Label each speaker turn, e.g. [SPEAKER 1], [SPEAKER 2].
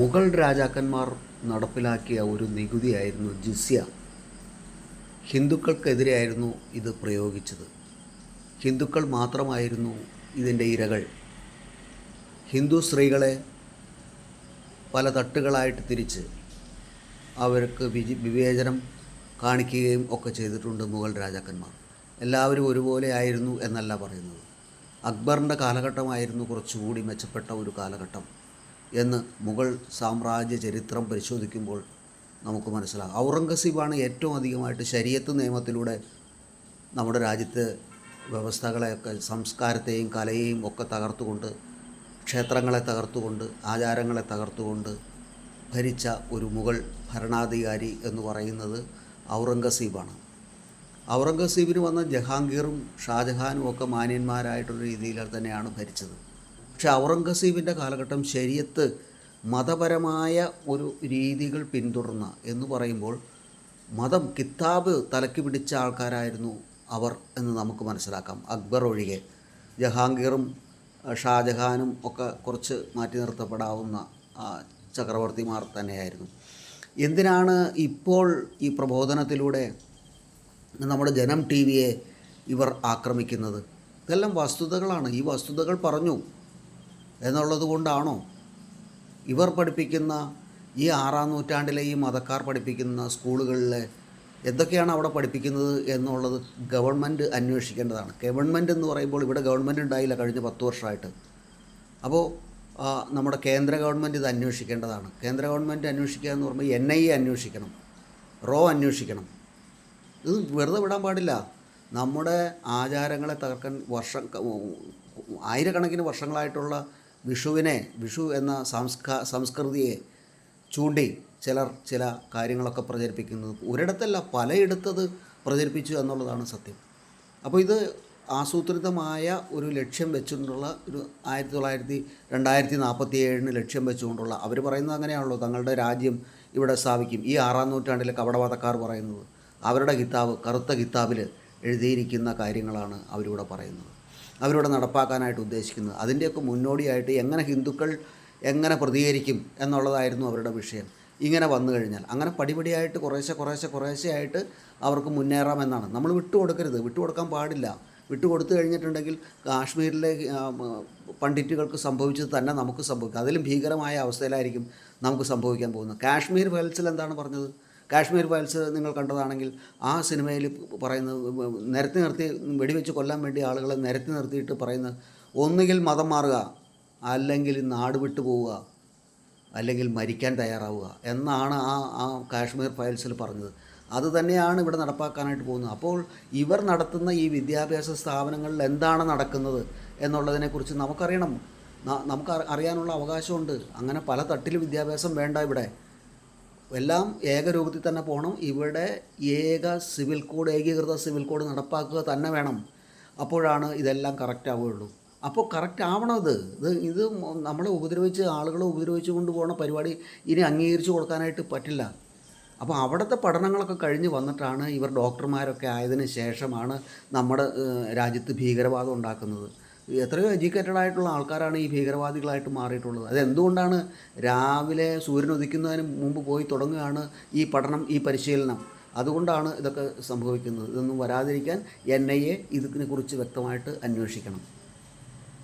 [SPEAKER 1] മുഗൾ രാജാക്കന്മാർ നടപ്പിലാക്കിയ ഒരു നികുതിയായിരുന്നു ജിസ്യ. ഹിന്ദുക്കൾക്കെതിരെയായിരുന്നു ഇത് പ്രയോഗിച്ചത്. ഹിന്ദുക്കൾ മാത്രമായിരുന്നു ഇതിൻ്റെ ഇരകൾ. ഹിന്ദു സ്ത്രീകളെ പല തട്ടുകളായിട്ട് തിരിച്ച് അവർക്ക് വിവേചനം കാണിക്കുകയും ഒക്കെ ചെയ്തിട്ടുണ്ട് മുഗൾ രാജാക്കന്മാർ. എല്ലാവരും ഒരുപോലെ ആയിരുന്നു എന്നല്ല പറയുന്നത്. അക്ബറിൻ്റെ കാലഘട്ടമായിരുന്നു കുറച്ചുകൂടി മെച്ചപ്പെട്ട ഒരു കാലഘട്ടം എന്ന് മുഗൾ സാമ്രാജ്യ ചരിത്രം പരിശോധിക്കുമ്പോൾ നമുക്ക് മനസ്സിലാകും. ഔറംഗസീബാണ് ഏറ്റവും അധികമായിട്ട് ശരീഅത്ത് നിയമത്തിലൂടെ നമ്മുടെ രാജ്യത്തെ വ്യവസ്ഥകളെയൊക്കെ, സംസ്കാരത്തെയും കലയെയും ഒക്കെ തകർത്തുകൊണ്ട്, ക്ഷേത്രങ്ങളെ തകർത്തുകൊണ്ട്, ആചാരങ്ങളെ തകർത്തുകൊണ്ട് ഭരിച്ച ഒരു മുഗൾ ഭരണാധികാരി എന്ന് പറയുന്നത് ഔറംഗസീബാണ്. ഔറംഗസീബിന് വന്ന ജഹാംഗീറും ഷാജഹാനും ഒക്കെ മാന്യന്മാരായിട്ടുള്ള രീതിയിൽ തന്നെയാണ് ഭരിച്ചത്. പക്ഷേ ഔറംഗസീബിൻ്റെ കാലഘട്ടം ശരീഅത്ത് മതപരമായ ഒരു രീതികൾ പിന്തുടർന്ന എന്ന് പറയുമ്പോൾ മതം, കിതാബ് തലയ്ക്ക് പിടിച്ച ആൾക്കാരായിരുന്നു അവർ എന്ന് നമുക്ക് മനസ്സിലാക്കാം. അക്ബർ ഒഴികെ ജഹാംഗീറും ഷാജഹാനും ഒക്കെ കുറച്ച് മാറ്റി നിർത്തപ്പെടാവുന്ന ചക്രവർത്തിമാർ തന്നെയായിരുന്നു. എന്തിനാണ് ഇപ്പോൾ ഈ പ്രബോധനത്തിലൂടെ നമ്മുടെ ജനം ടി വിയെ ഇവർ ആക്രമിക്കുന്നത്? ഇതെല്ലാം വസ്തുതകളാണ്. ഈ വസ്തുതകൾ പറഞ്ഞു എന്നുള്ളത് കൊണ്ടാണോ ഇവർ പഠിപ്പിക്കുന്ന ഈ 6-ാം നൂറ്റാണ്ടിലെ ഈ മതക്കാർ പഠിപ്പിക്കുന്ന സ്കൂളുകളിലെ എന്തൊക്കെയാണ് അവിടെ പഠിപ്പിക്കുന്നത് എന്നുള്ളത് ഗവൺമെൻറ് അന്വേഷിക്കേണ്ടതാണ്. ഗവൺമെൻറ് എന്ന് പറയുമ്പോൾ ഇവിടെ ഗവൺമെൻറ് ഉണ്ടായില്ല കഴിഞ്ഞ 10 വർഷമായിട്ട്. അപ്പോൾ നമ്മുടെ കേന്ദ്ര ഗവൺമെൻറ് ഇത് അന്വേഷിക്കേണ്ടതാണ്. കേന്ദ്ര ഗവൺമെൻറ് അന്വേഷിക്കുക എന്ന് പറയുമ്പോൾ NIA അന്വേഷിക്കണം, റോ അന്വേഷിക്കണം. ഇത് വെറുതെ വിടാൻ പാടില്ല. നമ്മുടെ ആചാരങ്ങളെ തകർക്കാൻ ആയിരക്കണക്കിന് വർഷങ്ങളായിട്ടുള്ള വിഷു എന്ന സംസ്കൃതിയെ ചൂണ്ടി ചിലർ ചില കാര്യങ്ങളൊക്കെ പ്രചരിപ്പിക്കുന്നത് ഒരിടത്തല്ല പലയിടത്തത് പ്രചരിപ്പിച്ചു എന്നുള്ളതാണ് സത്യം. അപ്പോൾ ഇത് ആസൂത്രിതമായ ഒരു ലക്ഷ്യം വെച്ചുകൊണ്ടുള്ള ഒരു 2047 ലക്ഷ്യം വെച്ചുകൊണ്ടുള്ള, അവർ പറയുന്നത് അങ്ങനെയാണല്ലോ, തങ്ങളുടെ രാജ്യം ഇവിടെ സ്ഥാപിക്കും. ഈ 6-ാം നൂറ്റാണ്ടിലെ കപടവാദക്കാർ പറയുന്നത് അവരുടെ കിതാബ്, കറുത്ത കിതാബിൽ എഴുതിയിരിക്കുന്ന കാര്യങ്ങളാണ് അവരിവിടെ പറയുന്നത്, അവരിവിടെ നടപ്പാക്കാനായിട്ട് ഉദ്ദേശിക്കുന്നത്. അതിൻ്റെയൊക്കെ മുന്നോടിയായിട്ട് ഹിന്ദുക്കൾ എങ്ങനെ പ്രതികരിക്കും എന്നുള്ളതായിരുന്നു അവരുടെ വിഷയം. ഇങ്ങനെ വന്നു കഴിഞ്ഞാൽ അങ്ങനെ പടിപടിയായിട്ട് കുറേശ്ശെ ആയിട്ട് അവർക്ക് മുന്നേറാമെന്നാണ്. നമ്മൾ വിട്ടുകൊടുക്കാൻ പാടില്ല. വിട്ടുകൊടുത്തു കഴിഞ്ഞിട്ടുണ്ടെങ്കിൽ കാശ്മീരിലെ പണ്ഡിറ്റുകൾക്ക് സംഭവിച്ചത് തന്നെ നമുക്ക് സംഭവിക്കും. അതിലും ഭീകരമായ അവസ്ഥയിലായിരിക്കും നമുക്ക് സംഭവിക്കാൻ പോകുന്നത്. കാശ്മീർ ഫയൽസിൽ എന്താണ് പറഞ്ഞത്? കാശ്മീർ ഫയൽസ് നിങ്ങൾ കണ്ടതാണെങ്കിൽ ആ സിനിമയിൽ പറയുന്നത്, നിരത്തി വെടിവെച്ച് കൊല്ലാൻ വേണ്ടി ആളുകളെ നിരത്തി നിർത്തിയിട്ട് പറയുന്നത്, ഒന്നുകിൽ മതം മാറുക, അല്ലെങ്കിൽ നാട് വിട്ടു പോവുക, അല്ലെങ്കിൽ മരിക്കാൻ തയ്യാറാവുക എന്നാണ് ആ കാശ്മീർ ഫയൽസിൽ പറഞ്ഞത്. അത് തന്നെയാണ് ഇവിടെ നടപ്പാക്കാനായിട്ട് പോകുന്നത്. അപ്പോൾ ഇവർ നടത്തുന്ന ഈ വിദ്യാഭ്യാസ സ്ഥാപനങ്ങളിൽ എന്താണ് നടക്കുന്നത് എന്നുള്ളതിനെക്കുറിച്ച് നമുക്കറിയണം, നമുക്ക് അറിയാനുള്ള അവകാശമുണ്ട്. അങ്ങനെ പല തട്ടിൽ വിദ്യാഭ്യാസം വേണ്ട. ഇവിടെ എല്ലാം ഏകരൂപത്തിൽ തന്നെ പോകണം. ഇവിടെ ഏകീകൃത സിവിൽ കോഡ് നടപ്പാക്കുക തന്നെ വേണം. അപ്പോഴാണ് ഇതെല്ലാം കറക്റ്റ് ആവുകയുള്ളൂ. അപ്പോൾ കറക്റ്റ് ആവണം. ഇത് നമ്മളെ ആളുകളെ ഉപദ്രവിച്ച് കൊണ്ടുപോകുന്ന പരിപാടി ഇനി അംഗീകരിച്ച് കൊടുക്കാനായിട്ട് പറ്റില്ല. അപ്പോൾ അവിടുത്തെ പഠനങ്ങളൊക്കെ കഴിഞ്ഞ് വന്നിട്ടാണ് ഇവർ ഡോക്ടർമാരൊക്കെ ആയതിനു ശേഷമാണ് നമ്മുടെ രാജ്യത്ത് ഭീകരവാദം ഉണ്ടാക്കുന്നത്. എത്രയോ എഡ്യൂക്കേറ്റഡ് ആയിട്ടുള്ള ആൾക്കാരാണ് ഈ ഭീകരവാദികളായിട്ട് മാറിയിട്ടുള്ളത്. അതെന്തുകൊണ്ടാണ്? രാവിലെ സൂര്യൻ ഉദിക്കുന്നതിന് മുമ്പ് പോയി തുടങ്ങുകയാണ് ഈ പഠനം, ഈ പരിശീലനം. അതുകൊണ്ടാണ് ഇതൊക്കെ സംഭവിക്കുന്നത്. ഇതൊന്നും വരാതിരിക്കാൻ NIA ഇതിനെക്കുറിച്ച് വ്യക്തമായിട്ട് അന്വേഷിക്കണം.